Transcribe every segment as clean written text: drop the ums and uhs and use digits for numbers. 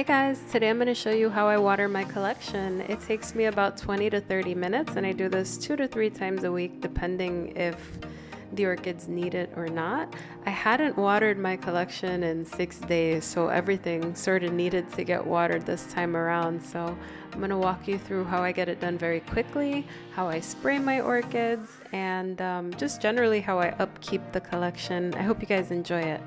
Hey guys, today I'm going to show you how I water my collection. It takes me about 20 to 30 minutes and I do this 2 to 3 times a week depending if the orchids need it or not. I hadn't watered my collection in 6 days, so everything sort of needed to get watered this time around. So I'm going to walk you through how I get it done very quickly, how I spray my orchids, and just generally how I upkeep the collection. I hope you guys enjoy it.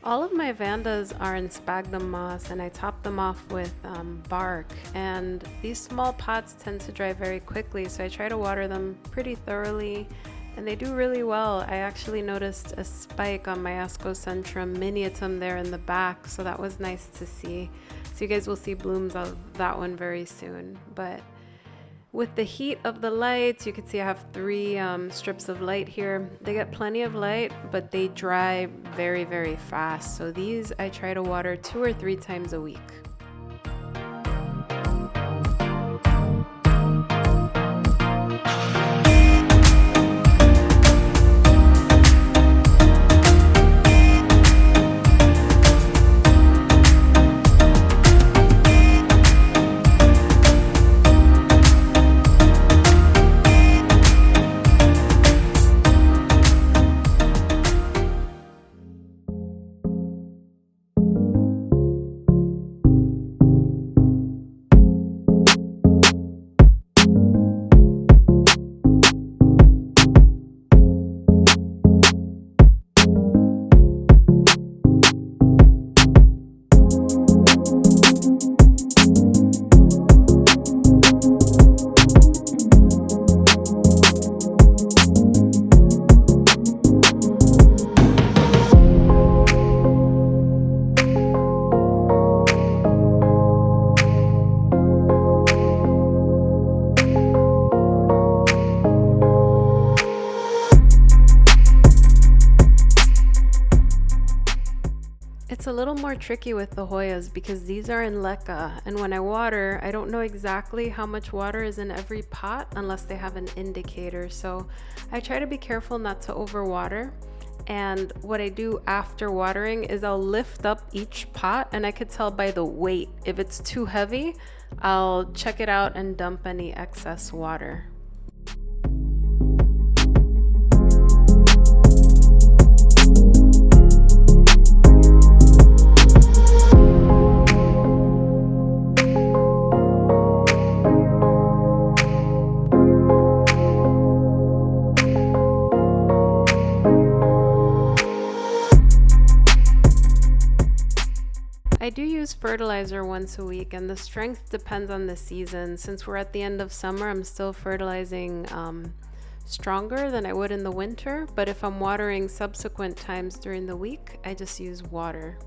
All of my Vandas are in sphagnum moss and I top them off with bark, and these small pots tend to dry very quickly, so I try to water them pretty thoroughly and they do really well. I actually noticed a spike on my Ascocentrum miniatum there in the back, so that was nice to see. So you guys will see blooms of that one very soon. But with the heat of the lights, you can see I have 3 strips of light here. They get plenty of light, but they dry very, very fast. So these I try to water 2 or 3 times a week. It's a little more tricky with the Hoyas because these are in leca, and when I water, I don't know exactly how much water is in every pot unless they have an indicator. So I try to be careful not to overwater. And what I do after watering is I'll lift up each pot, and I could tell by the weight. If it's too heavy, I'll check it out and dump any excess water. I do use fertilizer once a week, and the strength depends on the season. Since we're at the end of summer, I'm still fertilizing stronger than I would in the winter, but if I'm watering subsequent times during the week, I just use water.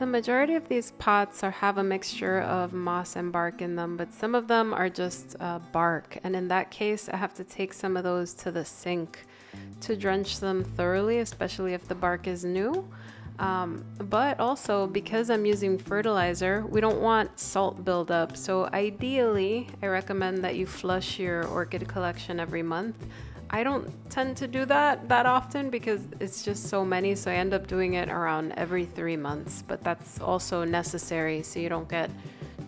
The majority of these pots have a mixture of moss and bark in them, but some of them are just bark. And in that case, I have to take some of those to the sink to drench them thoroughly, especially if the bark is new. But also because I'm using fertilizer, we don't want salt buildup. So ideally, I recommend that you flush your orchid collection every month. I don't tend to do that often because it's just so many, so I end up doing it around every 3 months, but that's also necessary so you don't get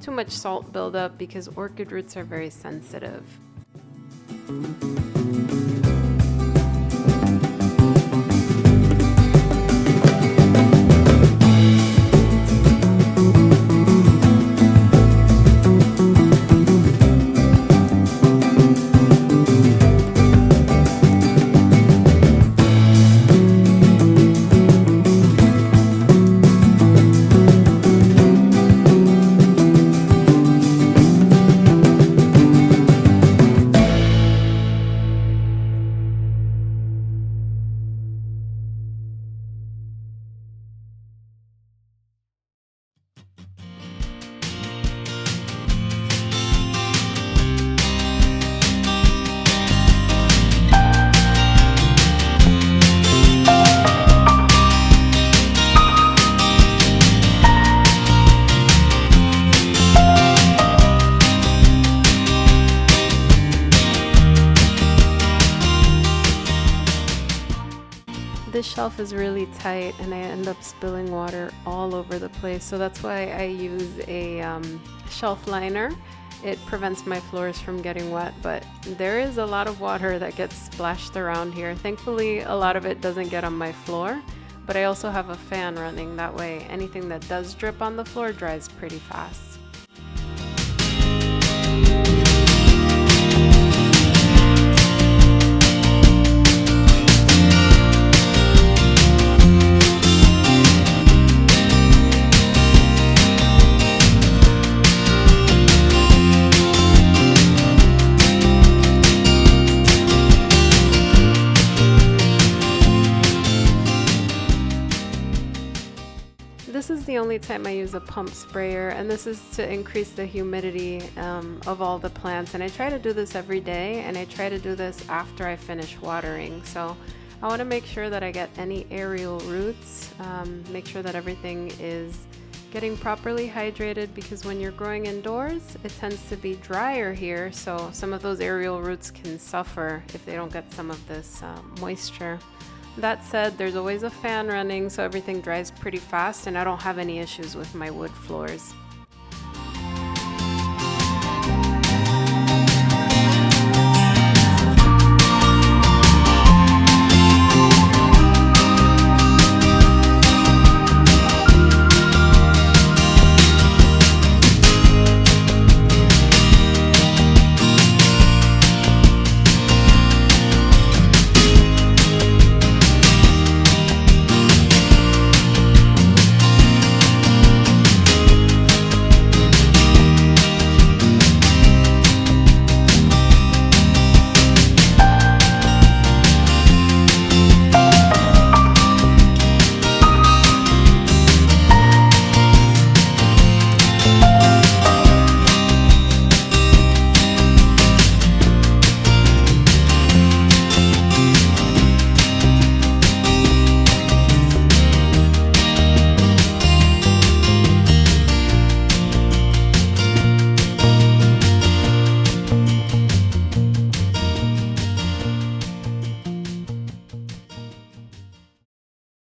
too much salt buildup because orchid roots are very sensitive. This shelf is really tight and I end up spilling water all over the place, so that's why I use a shelf liner. It prevents my floors from getting wet, but there is a lot of water that gets splashed around here. Thankfully, a lot of it doesn't get on my floor, but I also have a fan running. That way anything that does drip on the floor dries pretty fast. This is the only time I use a pump sprayer, and this is to increase the humidity of all the plants. And I try to do this every day, and I try to do this after I finish watering. So I want to make sure that I get any aerial roots, make sure that everything is getting properly hydrated, because when you're growing indoors, it tends to be drier here. So some of those aerial roots can suffer if they don't get some of this moisture. That said, there's always a fan running, so everything dries pretty fast and I don't have any issues with my wood floors.